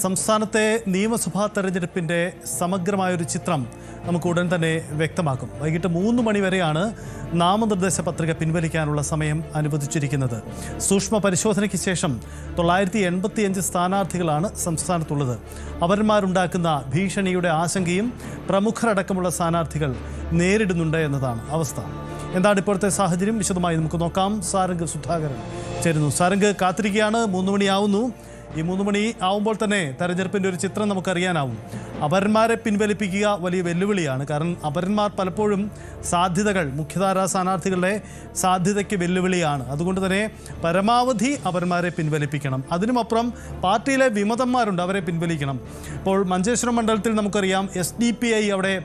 സംസ്ഥാനത്തെ നിയമസഭാ തെരഞ്ഞെടുപ്പിൻ്റെ സമഗ്രമായൊരു ചിത്രം നമുക്ക് ഉടൻ തന്നെ വ്യക്തമാക്കും. വൈകിട്ട് 3 മണി വരെയാണ് നാമനിർദ്ദേശ പത്രിക പിൻവലിക്കാനുള്ള സമയം അനുവദിച്ചിരിക്കുന്നത്. സൂക്ഷ്മ പരിശോധനയ്ക്ക് ശേഷം 985 സ്ഥാനാർത്ഥികളാണ് സംസ്ഥാനത്തുള്ളത്. പൗരന്മാരുണ്ടാക്കുന്ന ഭീഷണിയുടെ ആശങ്കയും പ്രമുഖരടക്കമുള്ള സ്ഥാനാർത്ഥികൾ നേരിടുന്നുണ്ട് എന്നതാണ് അവസ്ഥ. എന്താണ് ഇപ്പോഴത്തെ സാഹചര്യം? വിശദമായി നമുക്ക് നോക്കാം. സാരംഗ് സുധാകരൻ ചേരുന്നു. സാരംഗ്, കാത്തിരിക്കുകയാണ്. 3 മണിയാവുന്നു. ഈ 3 മണി ആവുമ്പോൾ തന്നെ തെരഞ്ഞെടുപ്പിൻ്റെ ഒരു ചിത്രം നമുക്കറിയാനാവും. അപരന്മാരെ പിൻവലിപ്പിക്കുക വലിയ വെല്ലുവിളിയാണ്. കാരണം അപരന്മാർ പലപ്പോഴും സാധ്യതകൾ, മുഖ്യധാരാ സ്ഥാനാർത്ഥികളുടെ സാധ്യതയ്ക്ക് വെല്ലുവിളിയാണ്. അതുകൊണ്ട് തന്നെ പരമാവധി അപരന്മാരെ പിൻവലിപ്പിക്കണം. അതിനുമപ്പുറം പാർട്ടിയിലെ വിമതന്മാരുണ്ട്, അവരെ പിൻവലിക്കണം. ഇപ്പോൾ മഞ്ചേശ്വരം മണ്ഡലത്തിൽ നമുക്കറിയാം SDPI അവിടെ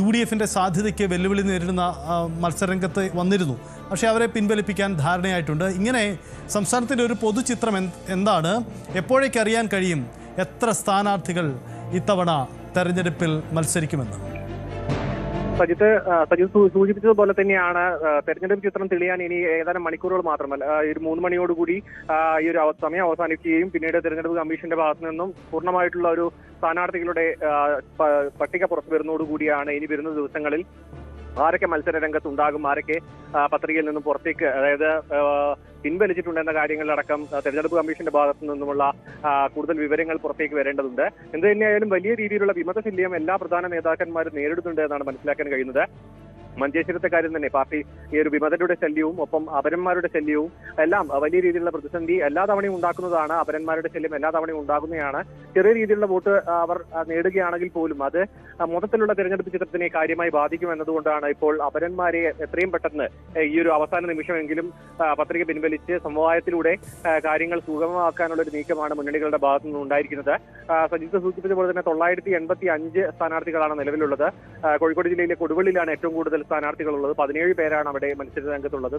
UDFിൻ്റെ സാധ്യതയ്ക്ക് വെല്ലുവിളി നേരിടുന്ന മത്സരരംഗത്ത് വന്നിരുന്നു. പക്ഷേ അവരെ പിൻവലിപ്പിക്കാൻ ധാരണയായിട്ടുണ്ട്. ഇങ്ങനെ സംസ്ഥാനത്തിൻ്റെ ഒരു പൊതുചിത്രം എന്താണ്? എപ്പോഴേക്ക് അറിയാൻ കഴിയും എത്ര സ്ഥാനാർത്ഥികൾ ഇത്തവണ തെരഞ്ഞെടുപ്പിൽ മത്സരിക്കുമെന്ന്? സജിത്ത് സൂചിപ്പിച്ചതുപോലെ തന്നെയാണ് തെരഞ്ഞെടുപ്പ് ചിത്രം തെളിയാൻ ഇനി ഏതാനും മണിക്കൂറുകൾ മാത്രമല്ല. ഒരു 3 മണിയോടുകൂടി ഈ ഒരു സമയം അവസാനിക്കുകയും പിന്നീട് തെരഞ്ഞെടുപ്പ് കമ്മീഷന്റെ ഭാഗത്തു നിന്നും പൂർണ്ണമായിട്ടുള്ള ഒരു സ്ഥാനാർത്ഥികളുടെ പട്ടിക പുറത്തു വരുന്നതോടുകൂടിയാണ് ഇനി വരുന്ന ദിവസങ്ങളിൽ ആരൊക്കെ മത്സര രംഗത്ത് ഉണ്ടാകും, ആരൊക്കെ പത്രികയിൽ നിന്നും പുറത്തേക്ക്, അതായത് പിൻവലിച്ചിട്ടുണ്ടെന്ന കാര്യങ്ങളിലടക്കം തെരഞ്ഞെടുപ്പ് കമ്മീഷന്റെ ഭാഗത്തു നിന്നുമുള്ള കൂടുതൽ വിവരങ്ങൾ പുറത്തേക്ക് വരേണ്ടതുണ്ട്. എന്ത് തന്നെയായാലും വലിയ രീതിയിലുള്ള വിമതശല്യം എല്ലാ പ്രധാന നേതാക്കന്മാരും നേരിടുന്നുണ്ട് എന്നാണ് മനസ്സിലാക്കാൻ കഴിയുന്നത്. മഞ്ചേശ്വരത്തെ കാര്യം തന്നെ പാർട്ടി ഈ ഒരു വിമതരുടെ ശല്യവും ഒപ്പം അപരന്മാരുടെ ശല്യവും എല്ലാം വലിയ രീതിയിലുള്ള പ്രതിസന്ധി എല്ലാ തവണയും ഉണ്ടാക്കുന്നതാണ്. അപരന്മാരുടെ ശല്യം എല്ലാ തവണയും ഉണ്ടാകുന്നതാണ്. ചെറിയ രീതിയിലുള്ള വോട്ട് അവർ നേടുകയാണെങ്കിൽ പോലും അത് മൊത്തത്തിലുള്ള തെരഞ്ഞെടുപ്പ് ചിത്രത്തിനെ കാര്യമായി ബാധിക്കും എന്നതുകൊണ്ടാണ് ഇപ്പോൾ അപരന്മാരെ എത്രയും പെട്ടെന്ന് ഈ ഒരു അവസാന നിമിഷമെങ്കിലും പത്രിക പിൻവലിച്ച് സമവായത്തിലൂടെ കാര്യങ്ങൾ സുഗമമാക്കാനുള്ള ഒരു നീക്കമാണ് മുന്നണികളുടെ ഭാഗത്തു നിന്ന് ഉണ്ടായിരിക്കുന്നത്. സജിത്ത് സൂചിപ്പിച്ച പോലെ തന്നെ 985 സ്ഥാനാർത്ഥികളാണ് നിലവിലുള്ളത്. കോഴിക്കോട് ജില്ലയിലെ കൊടുവള്ളിയിലാണ് ഏറ്റവും കൂടുതൽ സ്ഥാനാർത്ഥികളുള്ളത്. 17 പേരാണ് അവിടെ മത്സര രംഗത്തുള്ളത്.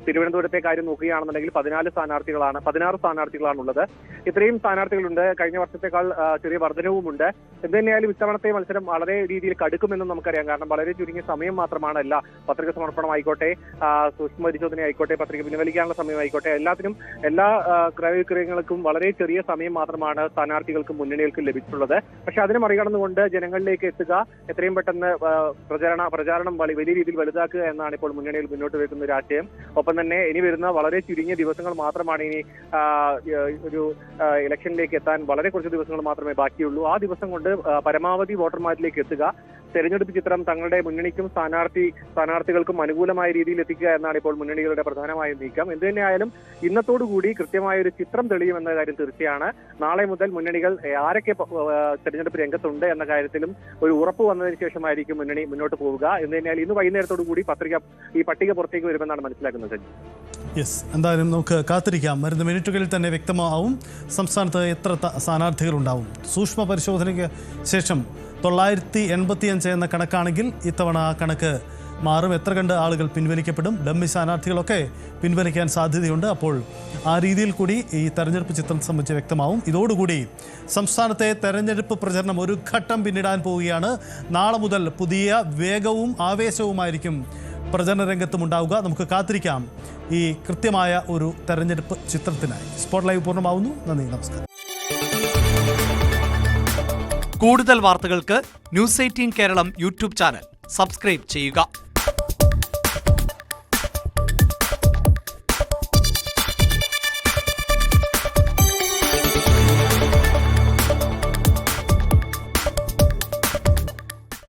തിരുവനന്തപുരത്തെ കാര്യം നോക്കുകയാണെന്നുണ്ടെങ്കിൽ 16 സ്ഥാനാർത്ഥികളാണ് ഉള്ളത്. ഇത്രയും സ്ഥാനാർത്ഥികളുണ്ട്. കഴിഞ്ഞ വർഷത്തേക്കാൾ ചെറിയ വർധനവുമുണ്ട്. എന്ത് തന്നെയായാലും ഇത്തവണത്തെ മത്സരം വളരെ രീതിയിൽ കടുക്കുമെന്നും നമുക്കറിയാം. കാരണം വളരെ ചുരുങ്ങിയ സമയം മാത്രമാണ് എല്ലാ പത്രിക സമർപ്പണം ആയിക്കോട്ടെ, സൂക്ഷ്മ പരിശോധന ആയിക്കോട്ടെ, പത്രിക പിൻവലിക്കാനുള്ള സമയം ആയിക്കോട്ടെ, എല്ലാത്തിനും എല്ലാ ക്രയവിക്രയങ്ങൾക്കും വളരെ ചെറിയ സമയം മാത്രമാണ് സ്ഥാനാർത്ഥികൾക്കും മുന്നണികൾക്കും ലഭിച്ചിട്ടുള്ളത്. പക്ഷെ അതിനെ മറികടന്നുകൊണ്ട് ജനങ്ങളിലേക്ക് എത്തുക, എത്രയും പെട്ടെന്ന് പ്രചാരണം വലിയ രീതിയിൽ വലുതാക്കുക എന്നാണ് ഇപ്പോൾ മുന്നണിയിൽ മുന്നോട്ട് വെക്കുന്ന ഒരു ആശയം. ഒപ്പം തന്നെ ഇനി വരുന്ന വളരെ ചുരുങ്ങിയ ദിവസങ്ങൾ മാത്രമാണ് ഇനി ഒരു ഇലക്ഷനിലേക്ക് എത്താൻ വളരെ കുറച്ച് ദിവസങ്ങൾ മാത്രമേ ബാക്കിയുള്ളൂ. ആ ദിവസം കൊണ്ട് പരമാവധി വോട്ടർമാരിലേക്ക് എത്തുക, തെരഞ്ഞെടുപ്പ് ചിത്രം തങ്ങളുടെ മുന്നണിക്കും സ്ഥാനാർത്ഥികൾക്കും അനുകൂലമായ രീതിയിൽ എത്തിക്കുക എന്നാണ് ഇപ്പോൾ മുന്നണികളുടെ പ്രധാനമായ നീക്കം. എന്ത് തന്നെയായാലും ഇന്നത്തോടുകൂടി കൃത്യമായ ഒരു ചിത്രം തെളിയുമെന്ന കാര്യം തീർച്ചയാണ്. നാളെ മുതൽ മുന്നണികൾ ആരൊക്കെ തെരഞ്ഞെടുപ്പ് രംഗത്തുണ്ട് എന്ന കാര്യത്തിലും ഒരു ഉറപ്പ് വന്നതിന് ശേഷമായിരിക്കും മുന്നണി മുന്നോട്ട് പോവുക. എന്ന് തന്നെയാൽ ഇന്ന് വൈകുന്നേരത്തോടു കൂടി ഈ പട്ടിക പുറത്തേക്ക് വരുമെന്നാണ് മനസ്സിലാക്കുന്നത്. യെസ്, എന്തായാലും നമുക്ക് കാത്തിരിക്കാം. വരുന്ന മിനിറ്റുകളിൽ തന്നെ വ്യക്തമാവും സംസ്ഥാനത്ത് എത്ര സ്ഥാനാർത്ഥികൾ ഉണ്ടാവും. സൂക്ഷ്മ പരിശോധനയ്ക്ക് ശേഷം 985 എന്ന കണക്കാണെങ്കിൽ ഇത്തവണ ആ കണക്ക് മാറും. എത്ര കണ്ട് ആളുകൾ പിൻവലിക്കപ്പെടും, ഡമ്മി സ്ഥാനാർത്ഥികളൊക്കെ പിൻവലിക്കാൻ സാധ്യതയുണ്ട്. അപ്പോൾ ആ രീതിയിൽ കൂടി ഈ തെരഞ്ഞെടുപ്പ് ചിത്രം സംബന്ധിച്ച് വ്യക്തമാവും. ഇതോടുകൂടി സംസ്ഥാനത്തെ തെരഞ്ഞെടുപ്പ് പ്രചരണം ഒരു ഘട്ടം പിന്നിടാൻ പോവുകയാണ്. നാളെ മുതൽ പുതിയ വേഗവും ആവേശവുമായിരിക്കും പ്രചരണ രംഗത്തും ഉണ്ടാവുക. നമുക്ക് കാത്തിരിക്കാം ഈ കൃത്യമായ ഒരു തെരഞ്ഞെടുപ്പ് ചിത്രത്തിനായി. സ്പോട്ട് ലൈവ് പൂർണ്ണമാവുന്നു. നന്ദി, നമസ്കാരം. കൂടുതൽ വാർത്തകൾക്ക് News 18 Keralam YouTube channel subscribe ചെയ്യുക.